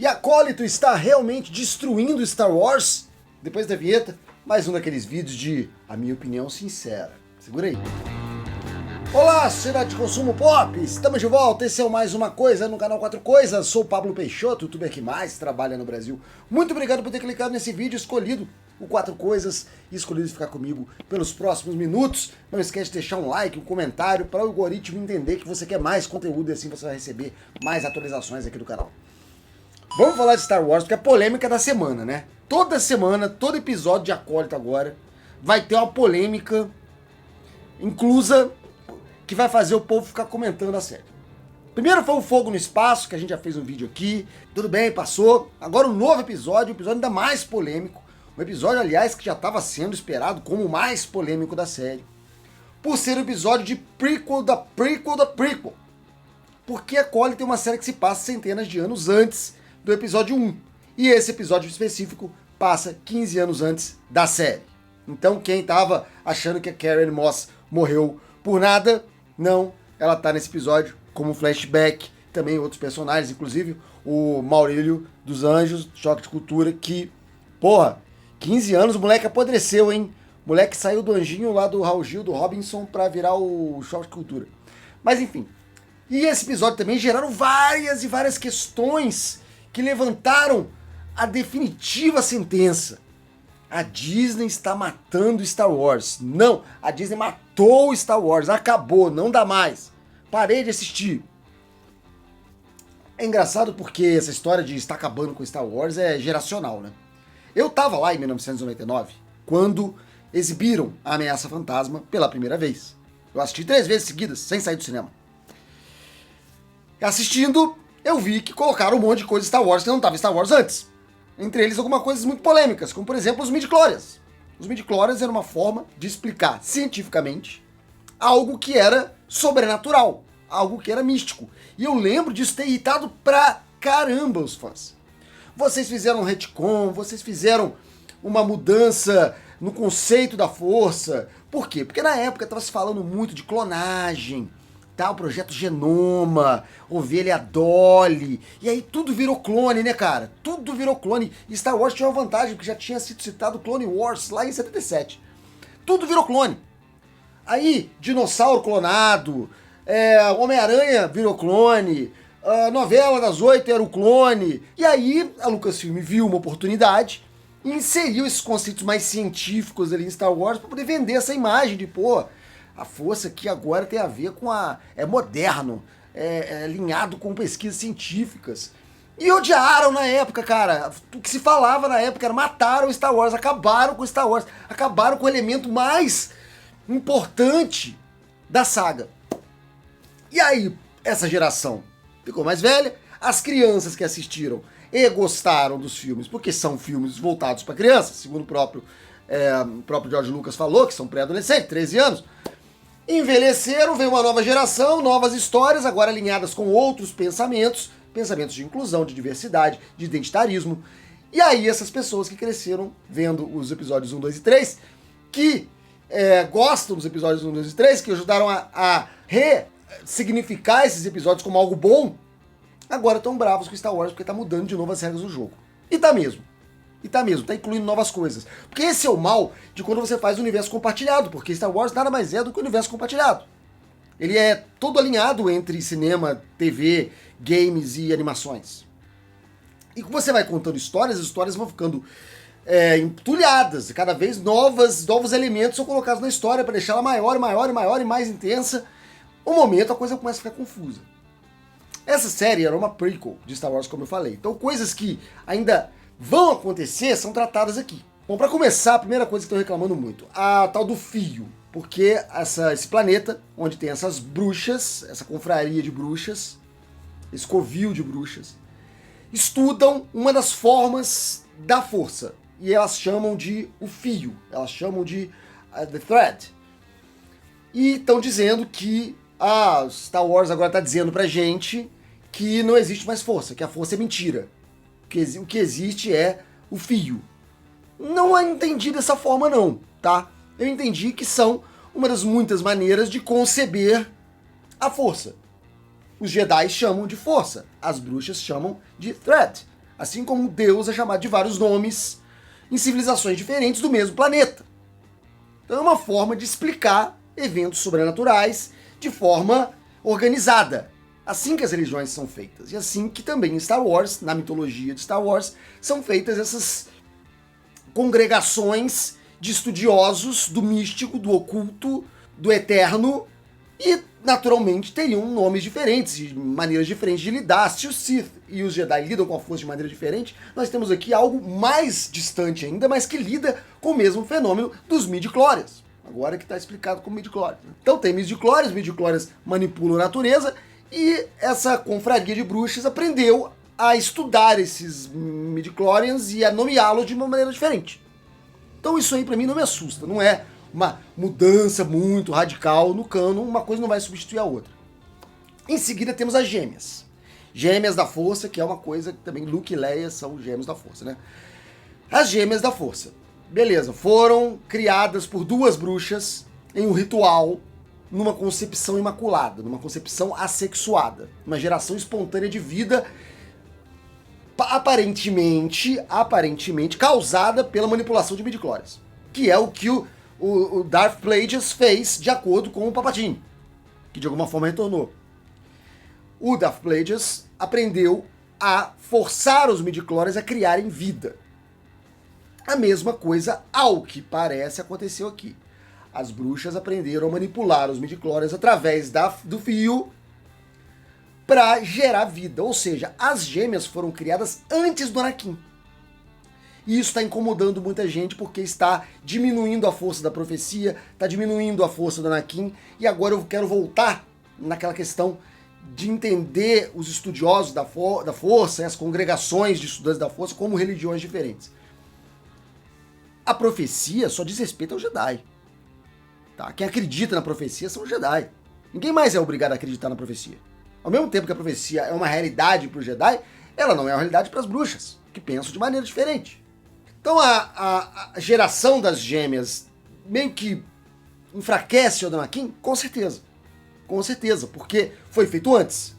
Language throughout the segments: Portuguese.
E Acólito está realmente destruindo Star Wars? Depois da vinheta, mais um daqueles vídeos de a minha opinião sincera. Segura aí. Olá, sociedade de consumo pop! Estamos de volta, esse é o Mais Uma Coisa no canal 4 Coisas. Sou o Pablo Peixoto, youtuber que mais trabalha no Brasil. Muito obrigado por ter clicado nesse vídeo, escolhido o 4 Coisas e escolhido ficar comigo pelos próximos minutos. Não esquece de deixar um like, um comentário para o algoritmo entender que você quer mais conteúdo e assim você vai receber mais atualizações aqui do canal. Vamos falar de Star Wars, porque é a polêmica da semana, né? Toda semana, todo episódio de Acólito agora vai ter uma polêmica inclusa que vai fazer o povo ficar comentando a série. Primeiro foi o Fogo no Espaço, que a gente já fez um vídeo aqui. Tudo bem, passou. Agora um novo episódio, um episódio ainda mais polêmico. Um episódio, aliás, que já estava sendo esperado como o mais polêmico da série. Por ser um episódio de prequel da prequel da prequel. Porque Acólito tem uma série que se passa centenas de anos antes do episódio 1. E esse episódio específico passa 15 anos antes da série. Então quem estava achando que a Carrie Moss morreu por nada, não, ela tá nesse episódio como flashback, também outros personagens, inclusive o Maurílio dos Anjos, Choque de Cultura, que, porra, 15 anos o moleque apodreceu, hein? O moleque saiu do anjinho lá do Raul Gil, do Robinson, pra virar o Choque de Cultura. Mas enfim, e esse episódio também geraram várias e várias questões que levantaram a definitiva sentença. A Disney está matando Star Wars. Não, a Disney matou Star Wars, acabou, não dá mais. Parei de assistir. É engraçado porque essa história de estar acabando com Star Wars é geracional, né? Eu tava lá em 1999, quando exibiram a Ameaça Fantasma pela primeira vez. Eu assisti 3 vezes seguidas, sem sair do cinema. Assistindo, eu vi que colocaram um monte de coisa de Star Wars que não estava em Star Wars antes. Entre eles algumas coisas muito polêmicas, como por exemplo os midi-chlorians. Os midi-chlorians eram uma forma de explicar cientificamente algo que era sobrenatural, algo que era místico. E eu lembro disso ter irritado pra caramba os fãs. Vocês fizeram um retcon, vocês fizeram uma mudança no conceito da força. Por quê? Porque na época estava se falando muito de clonagem, o projeto Genoma, Ovelha Dolly, e aí tudo virou clone, né, cara? Tudo virou clone. E Star Wars tinha uma vantagem, porque já tinha sido citado Clone Wars lá em 77. Tudo virou clone. Aí, dinossauro clonado, Homem-Aranha virou clone, a novela das 8 era o clone. E aí a Lucasfilm viu uma oportunidade e inseriu esses conceitos mais científicos ali em Star Wars para poder vender essa imagem de, pô, a força aqui agora tem a ver com é moderno, é alinhado com pesquisas científicas. E odiaram na época, cara. O que se falava na época era mataram Star Wars, acabaram com Star Wars, acabaram com o elemento mais importante da saga. E aí, essa geração ficou mais velha, as crianças que assistiram e gostaram dos filmes, porque são filmes voltados para crianças, segundo o próprio George Lucas falou, que são pré-adolescentes, 13 anos, envelheceram, veio uma nova geração, novas histórias, agora alinhadas com outros pensamentos de inclusão, de diversidade, de identitarismo. E aí essas pessoas que cresceram vendo os episódios 1, 2 e 3, que gostam dos episódios 1, 2 e 3, que ajudaram a ressignificar esses episódios como algo bom, agora estão bravos com Star Wars porque tá mudando de novo as regras do jogo. E tá mesmo, tá incluindo novas coisas. Porque esse é o mal de quando você faz o universo compartilhado, porque Star Wars nada mais é do que o universo compartilhado. Ele é todo alinhado entre cinema, TV, games e animações. E quando você vai contando histórias, as histórias vão ficando entulhadas. Cada vez novos elementos são colocados na história para deixar ela maior, maior e maior e mais intensa. Um momento a coisa começa a ficar confusa. Essa série era uma prequel de Star Wars, como eu falei. Então coisas que ainda vão acontecer são tratadas aqui. Bom, para começar, a primeira coisa que estou reclamando muito, a tal do fio. Porque esse planeta, onde tem essas bruxas, essa confraria de bruxas, esse covil de bruxas, estudam uma das formas da força. E elas chamam de o fio, elas chamam de the thread. E estão dizendo que Star Wars agora está dizendo pra gente que não existe mais força, que a força é mentira. O que existe é o fio. Não entendi dessa forma não, tá? Eu entendi que são uma das muitas maneiras de conceber a força. Os Jedi chamam de força, as bruxas chamam de thread. Assim como Deus é chamado de vários nomes em civilizações diferentes do mesmo planeta. Então é uma forma de explicar eventos sobrenaturais de forma organizada. Assim que as religiões são feitas. E assim que também em Star Wars, na mitologia de Star Wars, são feitas essas congregações de estudiosos do místico, do oculto, do eterno, e naturalmente teriam nomes diferentes, e maneiras diferentes de lidar. Se os Sith e os Jedi lidam com a força de maneira diferente, nós temos aqui algo mais distante ainda, mas que lida com o mesmo fenômeno dos midi-chlorians. Agora que está explicado como midi-chlorians. Então tem midi-chlorians manipulam a natureza, e essa confraria de bruxas aprendeu a estudar esses midi-chlorians e a nomeá-los de uma maneira diferente. Então isso aí pra mim não me assusta, não é uma mudança muito radical no canon, uma coisa não vai substituir a outra. Em seguida temos as gêmeas. Gêmeas da Força, que é uma coisa que também Luke e Leia são gêmeos da Força, né? As gêmeas da Força. Beleza, foram criadas por duas bruxas em um ritual, numa concepção imaculada, numa concepção assexuada, uma geração espontânea de vida aparentemente causada pela manipulação de midi-chlorians, que é o que o Darth Plagueis fez de acordo com o Palpatine, que de alguma forma retornou. O Darth Plagueis aprendeu a forçar os midi-chlorians a criarem vida. A mesma coisa, ao que parece, aconteceu aqui. As bruxas aprenderam a manipular os midi-chlorians através do fio para gerar vida, ou seja, as gêmeas foram criadas antes do Anakin. E isso está incomodando muita gente porque está diminuindo a força da profecia, está diminuindo a força do Anakin, e agora eu quero voltar naquela questão de entender os estudiosos da força, as congregações de estudantes da força como religiões diferentes. A profecia só diz respeito ao Jedi. Tá? Quem acredita na profecia são os Jedi. Ninguém mais é obrigado a acreditar na profecia. Ao mesmo tempo que a profecia é uma realidade para os Jedi, ela não é uma realidade para as bruxas, que pensam de maneira diferente. Então a geração das gêmeas meio que enfraquece o Anakin? Com certeza. Com certeza, porque foi feito antes.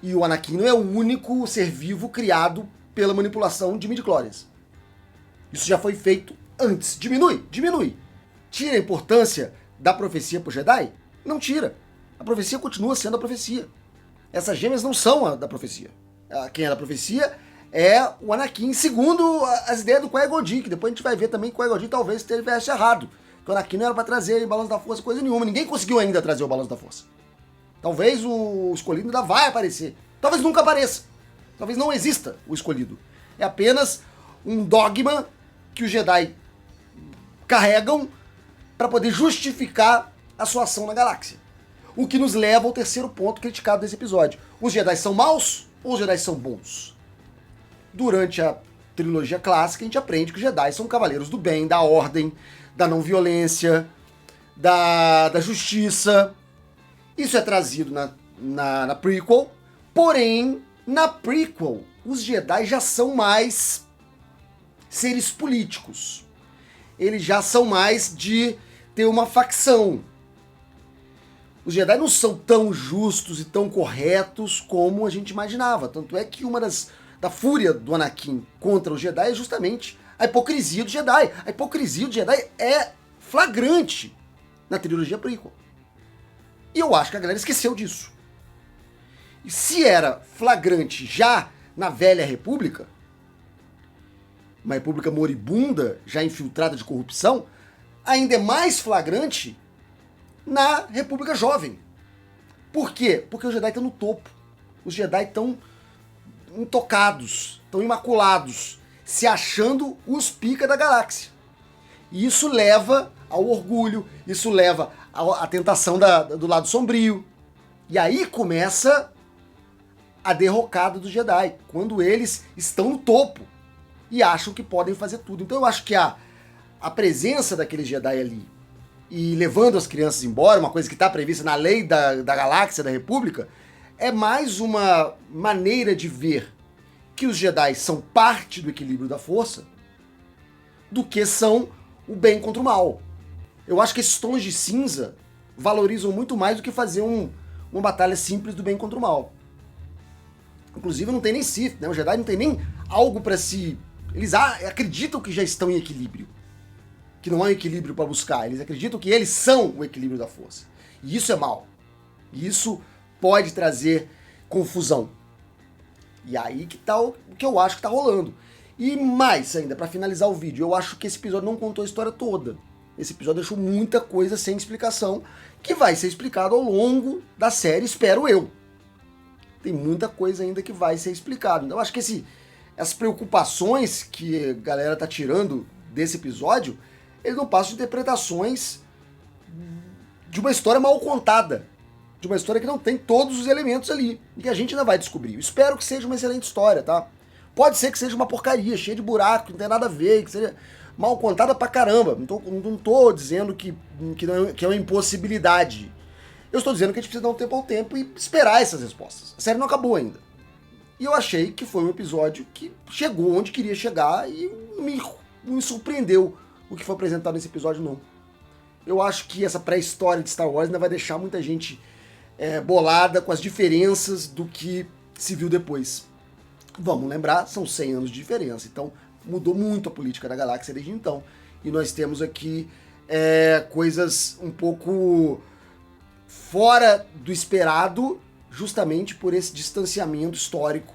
E o Anakin não é o único ser vivo criado pela manipulação de midi-chlorians. Isso já foi feito antes. Diminui. Tira a importância da profecia para o Jedi? Não tira. A profecia continua sendo a profecia. Essas gêmeas não são da profecia. Quem é da profecia é o Anakin, segundo as ideias do Qui-Gon Jinn, que depois a gente vai ver também que o Qui-Gon Jinn talvez estivesse errado. Que o Anakin não era para trazer o balanço da força, coisa nenhuma. Ninguém conseguiu ainda trazer o balanço da força. Talvez o escolhido ainda vai aparecer. Talvez nunca apareça. Talvez não exista o escolhido. É apenas um dogma que os Jedi carregam para poder justificar a sua ação na galáxia. O que nos leva ao terceiro ponto criticado desse episódio. Os Jedi são maus ou os Jedi são bons? Durante a trilogia clássica, a gente aprende que os Jedi são cavaleiros do bem, da ordem, da não violência, da justiça. Isso é trazido na prequel. Porém, na prequel, os Jedi já são mais seres políticos. Eles já são mais de ter uma facção. Os Jedi não são tão justos e tão corretos como a gente imaginava. Tanto é que da fúria do Anakin contra os Jedi é justamente a hipocrisia do Jedi. A hipocrisia do Jedi é flagrante na trilogia prequel. E eu acho que a galera esqueceu disso. E se era flagrante já na Velha República, uma república moribunda, já infiltrada de corrupção, ainda é mais flagrante na República Jovem. Por quê? Porque os Jedi estão no topo. Os Jedi estão intocados, estão imaculados, se achando os pica da galáxia. E isso leva ao orgulho, isso leva à tentação do lado sombrio. E aí começa a derrocada dos Jedi, quando eles estão no topo e acham que podem fazer tudo. Então eu acho que a presença daqueles Jedi ali e levando as crianças embora, uma coisa que está prevista na lei da galáxia, da República, é mais uma maneira de ver que os Jedi são parte do equilíbrio da força do que são o bem contra o mal. Eu acho que esses tons de cinza valorizam muito mais do que fazer uma batalha simples do bem contra o mal. Inclusive não tem nem Sith, né? O Jedi não tem nem algo pra se... Eles acreditam que já estão em equilíbrio. Que não há um equilíbrio pra buscar. Eles acreditam que eles são o equilíbrio da força. E isso é mal. E isso pode trazer confusão. E aí que tá o que eu acho que tá rolando. E mais ainda, pra finalizar o vídeo, eu acho que esse episódio não contou a história toda. Esse episódio deixou muita coisa sem explicação, que vai ser explicado ao longo da série, espero eu. Tem muita coisa ainda que vai ser explicado. Então eu acho que essas preocupações que a galera tá tirando desse episódio, eles não passam de interpretações de uma história mal contada. De uma história que não tem todos os elementos ali. E que a gente ainda vai descobrir. Eu espero que seja uma excelente história, tá? Pode ser que seja uma porcaria, cheia de buraco, que não tem nada a ver, que seja mal contada pra caramba. Não tô dizendo que é uma impossibilidade. Eu estou dizendo que a gente precisa dar um tempo ao tempo e esperar essas respostas. A série não acabou ainda. E eu achei que foi um episódio que chegou onde queria chegar e me surpreendeu o que foi apresentado nesse episódio, não. Eu acho que essa pré-história de Star Wars ainda vai deixar muita gente bolada com as diferenças do que se viu depois. Vamos lembrar, são 100 anos de diferença, então mudou muito a política da galáxia desde então. E nós temos aqui coisas um pouco fora do esperado, justamente por esse distanciamento histórico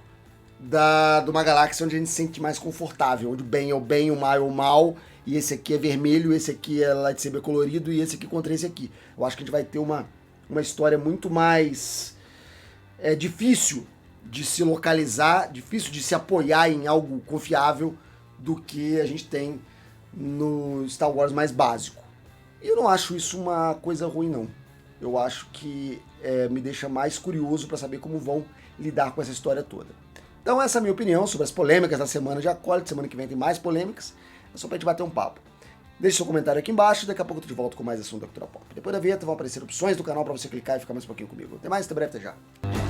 de uma galáxia onde a gente se sente mais confortável, onde o bem é o bem, o mal é o mal, e esse aqui é vermelho, esse aqui é lightsaber colorido, e esse aqui contra esse aqui. Eu acho que a gente vai ter uma história muito mais difícil de se localizar, difícil de se apoiar em algo confiável do que a gente tem no Star Wars mais básico. E eu não acho isso uma coisa ruim, não. Eu acho que me deixa mais curioso para saber como vão lidar com essa história toda. Então essa é a minha opinião sobre as polêmicas da semana de Acólito. Semana que vem tem mais polêmicas. É só pra gente bater um papo. Deixe seu comentário aqui embaixo, daqui a pouco eu tô de volta com mais assunto da cultura pop. Depois da vinheta vão aparecer opções do canal para você clicar e ficar mais um pouquinho comigo. Até mais, até breve, até já.